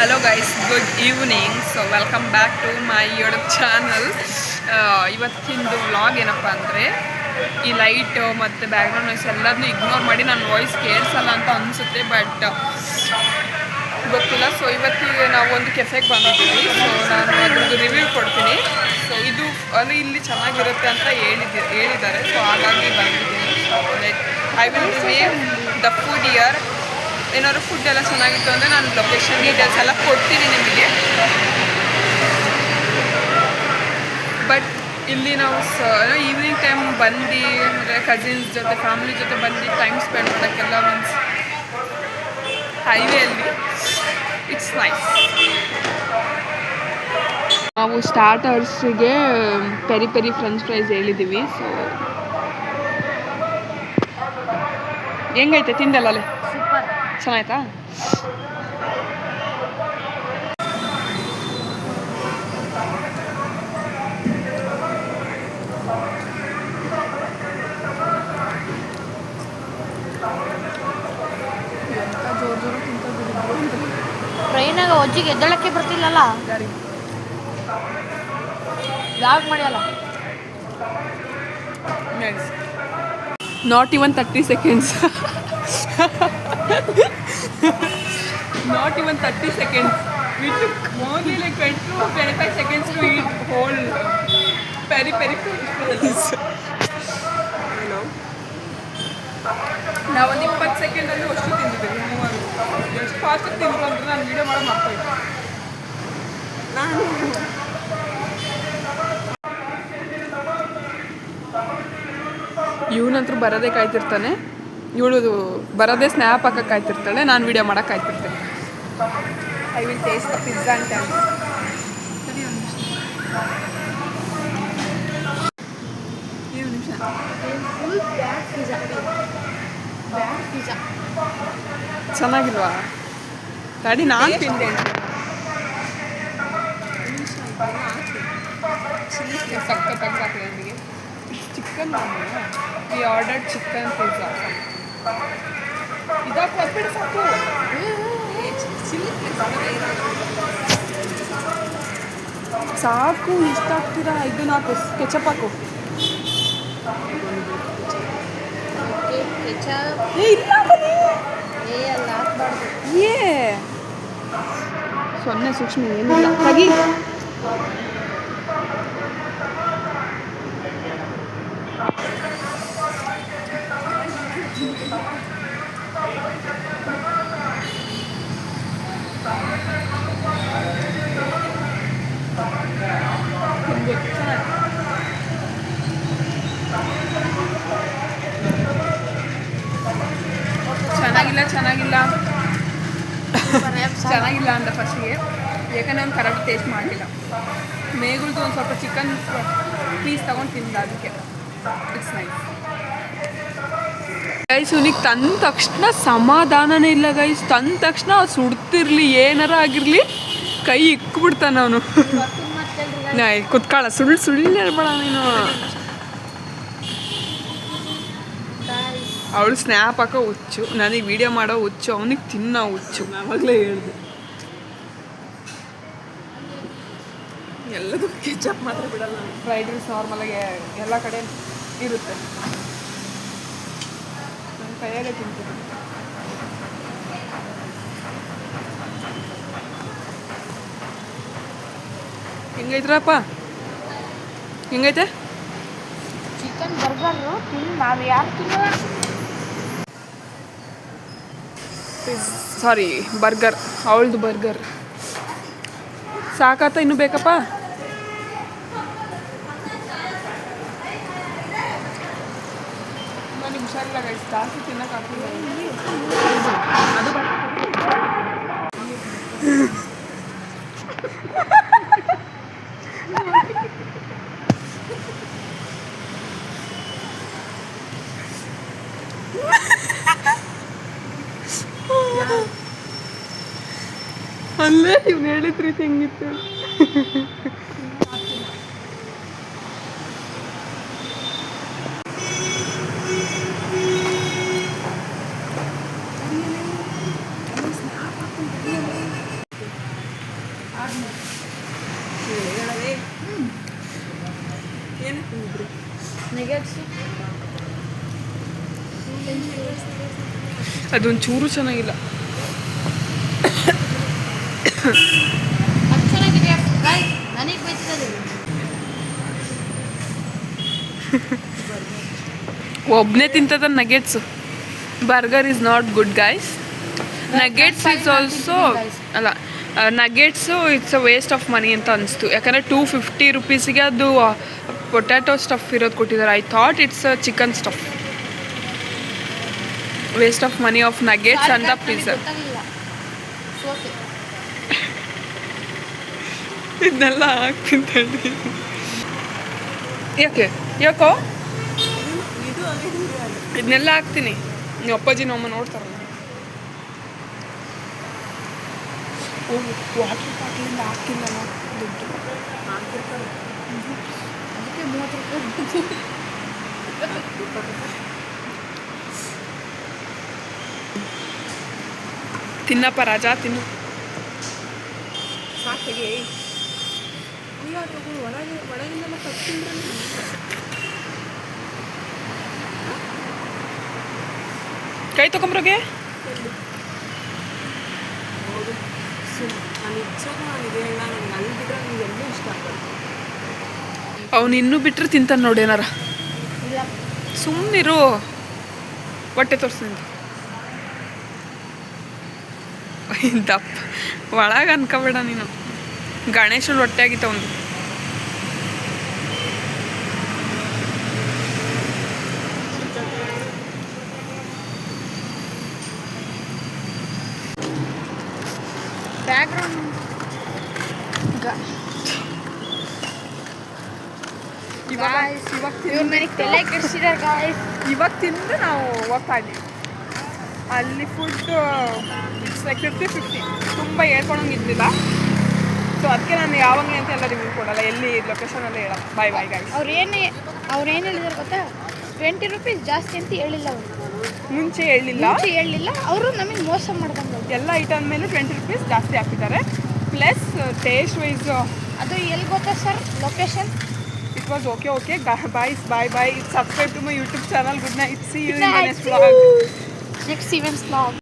Hello guys, good evening. So welcome back to my YouTube channel. ಇವತ್ತಿಂದು vlog ಏನಪ್ಪ ಅಂದರೆ ಈ ಲೈಟ್ ಮತ್ತು ಬ್ಯಾಕ್ಗ್ರೌಂಡ್ ನಾಯ್ಸ್ ಎಲ್ಲದನ್ನೂ ಇಗ್ನೋರ್ ಮಾಡಿ ನನ್ನ ವಾಯ್ಸ್ ಕೇಳಿಸಲ್ಲ ಅಂತ ಅನಿಸುತ್ತೆ, ಬಟ್ ಗೊತ್ತಿಲ್ಲ. ಸೊ ಇವತ್ತಿಗೆ ನಾವು ಒಂದು ಕೆಫೆಗೆ ಬಂದಿದ್ದೀವಿ. ಸೊ ನಾನು ಅದ್ರದ್ದು ರಿವ್ಯೂ ಕೊಡ್ತೀನಿ. ಸೊ ಇದು ಅಲ್ಲಿ ಇಲ್ಲಿ ಚೆನ್ನಾಗಿರುತ್ತೆ ಅಂತ ಹೇಳಿದ್ದಾರೆ. ಸೊ ಹಾಗಾಗಿ ಬಂದಿದ್ದೀನಿ. So like I will review the food year. ಏನಾದ್ರು ಫುಡ್ ಎಲ್ಲ ಚೆನ್ನಾಗಿತ್ತು ಅಂದರೆ ನಾನು ಲೊಕೇಶನ್ ಡೀಟೇಲ್ಸ್ ಎಲ್ಲ ಕೊಡ್ತೀನಿ ನಿಮಗೆ. ಬಟ್ ಇಲ್ಲಿ ನಾವು ಈವ್ನಿಂಗ್ ಟೈಮ್ ಬಂದು ಅಂದರೆ ಕಸಿನ್ಸ್ ಜೊತೆ ಫ್ಯಾಮಿಲಿ ಜೊತೆ ಬಂದು ಟೈಮ್ ಸ್ಪೆಂಡ್ ಮಾಡೋಕ್ಕೆಲ್ಲ ಮೀನ್ಸ್ ಹೈವೇಯಲ್ಲಿ ಇಟ್ಸ್ ನೈಸ್. ನಾವು ಸ್ಟಾರ್ಟರ್ಸಿಗೆ ಪೆರಿ ಪೆರಿ ಫ್ರೆಂಚ್ ಫ್ರೈಸ್ ಹೇಳಿದ್ದೀವಿ. ಸೊ ಹೆಂಗೈತೆ ತಿಂದಲ್ಲ ಅಲ್ಲಿ? ಚೆನ್ನಾಯ್ತಾ? ಟ್ರೈನಾಗ ಒಜ್ಜಿಗೆ ಎದ್ದಳಕ್ಕೆ ಬರ್ತಿಲ್ಲಲ್ಲ, ಯಾಕೆ ಮಾಡ್ಯಲ್ಲ? Not even 30 seconds. Not even 30 seconds. We took only like 20 to 25 seconds to eat whole peri peri fries. ನಾವು ಒಂದು 20 ಸೆಕೆಂಡಲ್ಲಿ ಅಷ್ಟು ತಿಂದಿದ್ದೀವಿ. ಎಷ್ಟು ಫಾಸ್ಟಾಗಿ ತಿಂದರು ಅಂದರೆ ನಾನು ವೀಡಿಯೋ ಮಾಡೋ ಮಾಡ್ತಾಯಿದ್ದೆ. ಇವನಂತರೂ ಬರೋದೇ ಕಾಯ್ತಿರ್ತಾನೆ. ಇವಳು ಬರೋದೇ ಸ್ನ್ಯಾಪ್ ಹಾಕಕ್ಕೆ ಕಾಯ್ತಿರ್ತಾಳೆ, ನಾನು ವೀಡಿಯೋ ಮಾಡೋಕ್ಕೆ ಕಾಯ್ತಿರ್ತೇನೆ. ಐ ವಿಲ್ ಟೇಸ್ಟ್ ಪಿಜ್ಜಾ ಅಂತ ಚೆನ್ನಾಗಿಲ್ವಾ? ಗಾಡಿ ನಾನು ತಿಂದೆ. ಸಕ್ಕತ್ತಾಗಿ ಸಾಕಿದೆ ನನಗೆ. Chicken we ordered chicken pizza. ಇದಾಕು ಅದ್ಬಿಡ ಸಾಕು. ಸಾಕು, ಇಷ್ಟ ಆಗ್ತೀರಾ? ಇದನ್ನ ಹಾಕು, ಕೆಚಪ್ ಹಾಕು. ಸೊನ್ನೆ ಸೂಕ್ಷ್ಮ ಏನಿಲ್ಲ ಹಾಗೆ. ಚೆನ್ನಾಗಿಲ್ಲ ಅಂತ ಫಸ್ಟಿಗೆ, ಯಾಕಂದರೆ ಅವ್ನು ಕರೆಕ್ಟ್ ಟೇಸ್ಟ್ ಮಾಡಲಿಲ್ಲ. ಮೇಗುಳ್ದು ಒಂದು ಸ್ವಲ್ಪ ಚಿಕನ್ ಪೀಸ್ ತೊಗೊಂಡು ತಿಂದ, ಅದಕ್ಕೆ ಇಟ್ಸ್ ನೈಸ್. ಗೈಸ್ ಇವನಿಗೆ ತಂದ ತಕ್ಷಣ ಸಮಾಧಾನನೇ ಇಲ್ಲ ಗೈಸ್. ತಂದ ತಕ್ಷಣ ಅವ್ರು ಸುಡ್ತಿರ್ಲಿ ಏನಾರ ಆಗಿರಲಿ ಕೈ ಇಕ್ಬಿಡ್ತಾನೆ ಅವನು. ಕುತ್ಕಾಳ ಸುಳ್ಳು ಹೇಳ್ಬೇಡ ನೀನು. ಅವಳು ಸ್ನ್ಯಾಪ್ ಹಾಕೋ ಹುಚ್ಚು, ನನಗೆ ವೀಡಿಯೋ ಮಾಡೋ ಹುಚ್ಚು, ಅವನಿಗೆ ತಿನ್ನೋ ಹುಚ್ಚು. ಆವಾಗಲೇ ಹೇಳಿದೆ ಎಲ್ಲದಕ್ಕೂ ಕೆಚಪ್ ಮಾತ್ರ ಬಿಡಲ್ಲ. ಫ್ರೈಡ್ ರೈಸ್ ನಾರ್ಮಲಾಗಿ ಎಲ್ಲ ಕಡೆ ಇರುತ್ತೆ, ನನ್ನ ಕೈಯಾಗೆ ತಿಂತೀನಿ. ಹೆಂಗೈತ್ರಪ್ಪ? ಹೆಂಗೈತೆ ಚಿಕನ್ ಬರ್ಗರು? ನಾವು ಯಾರು ತಿನ್ನೋಣ? ಸಾರಿ, ಬರ್ಗರ್. ಅವಳದು ಬರ್ಗರ್ ಸಾಕಾತ, ಇನ್ನೂ ಬೇಕಪ್ಪ? ನನಗೆ ಹುಷಾರಿಲ್ಲ ಗೈಸ್, ಜಾಸ್ತಿ ತಿನ್ನೋಕ್ಕಾಗ್ತಿಲ್ಲ. ಅದು ಅಲ್ಲೇ ಇವ್ನು ಹೇಳಿದ ರೀತಿ ಹೆಂಗಿತ್ತು. ಏನು ತಿಂದ್ರಿ? ನೆಗೆಟ್ಸು ಅದೊಂದು ಚೂರು ಚೆನ್ನಾಗಿಲ್ಲ. ಅದು ಚೆನ್ನಾಗಿದೆ ಗಾಯ್ಸ್, ನನಗೆ ಬೈತದೆ. ಒಬ್ಬನೇ ತಿಂತದ nuggets. Burger is not good guys. Nuggets is also ಅಲ್ಲ, nuggets it's a waste of money ಅಂತ ಅನಿಸ್ತು. ಯಾಕಂದರೆ 250 ರುಪೀಸಿಗೆ ಅದು ಪೊಟ್ಯಾಟೊ ಸ್ಟಫ್ ಇರೋದು ಕೊಟ್ಟಿದ್ದಾರೆ. I thought it's a chicken stuff. Waste of money of nuggets and the pizza. ಗೊತ್ತಾಗಲಿಲ್ಲ, ಸೋತೆ. ಇದನ್ನೆಲ್ಲ ಹಾಕ್ತಿಂತೇಳಿ ಯಾಕೋ ಇದನ್ನೆಲ್ಲ ಹಾಕ್ತೀನಿ. ನೀವು ಅಪ್ಪಾಜಿ ನಮ್ಮ ನೋಡ್ತಾರಲ್ಲ. ವಾಟರ್ ಬಾಟ್ಲಿಂದ ಹಾಕಿಲ್ಲ ದುಡ್ಡು ಹಾಕಿರ್ತಾರೆ. ಅದಕ್ಕೆ 30 ರೂಪಾಯಿ. ತಿನ್ನಪ್ಪ ರಾಜ ತಿನ್ನು. ಸಾಕಿಗೆ ಒಳಗಿಂದೆಲ್ಲ ಕಟ್ಟಿಂದ್ರೆ ಕೈ ತಗೊಂಬ್ರೋಗೆ. ಅವನು ಇನ್ನೂ ಬಿಟ್ಟರೆ ತಿಂತಾನೆ ನೋಡಿ ಏನಾರ. ಇಲ್ಲ ಸುಮ್ಮನಿರು, ಹೊಟ್ಟೆ ತೋರಿಸ್ತೀನಿ. ದಪ್ಪ ಒಳಗೆ ಅನ್ಕೋಬೇಡ ನೀನು. ಗಣೇಶನ ಹೊಟ್ಟೆ ಆಗಿತ್ತ ಒಂದು. ಬ್ಯಾಕ್ಗ್ರೌಂಡ್ ಇವ್ರ ನನಗೆ ತಲೆ ಕೆಡಿಸಿದಾರೆ ಗಾಯ್ಸ್. ಇವಾಗ ತಿಂದು ನಾವು ಹೋಗ್ತಾ ಇದ್ದೀವಿ. ಅಲ್ಲಿ ಫುಡ್ ಇಟ್ಸ್ ಲೈಕ್ 50-50. ತುಂಬ ಹೇಳ್ಕೊಳಂಗೆ ಇದ್ದಿಲ್ಲ. ಸೊ ಅದಕ್ಕೆ ನಾನು ಯಾವಾಗ ಅಂತ ಎಲ್ಲ ರಿವ್ಯೂ ಕೊಡಲ್ಲ, ಎಲ್ಲಿ ಲೊಕೇಶನ್ ಎಲ್ಲ ಹೇಳಲ್ಲ. ಬಾಯ್ ಬಾಯ್ ಗಾಯ್ಸ್. ಅವ್ರು ಏನು ಹೇಳಿದಾರೆ ಗೊತ್ತಾ, 20 ರೂಪೀಸ್ ಜಾಸ್ತಿ ಅಂತ ಹೇಳಿಲ್ಲ ಅವರು. ಮುಂಚೆ ಹೇಳಿಲ್ಲ ಅವರು ನಮಗೆ ಮೋಸ ಮಾಡ್ಕೊಂಡು ಎಲ್ಲ ಐಟಮ್ ಮೇಲೆ 20 ರೂಪೀಸ್ ಜಾಸ್ತಿ ಹಾಕಿದ್ದಾರೆ. ಪ್ಲಸ್ ಟೇಸ್ಟ್ ವೈಸ್ ಅದು ಎಲ್ಲಿ ಗೊತ್ತಾ sir location? It was okay. Boys bye. Subscribe to my YouTube channel. Good night. See you in the next vlog. Next events vlog.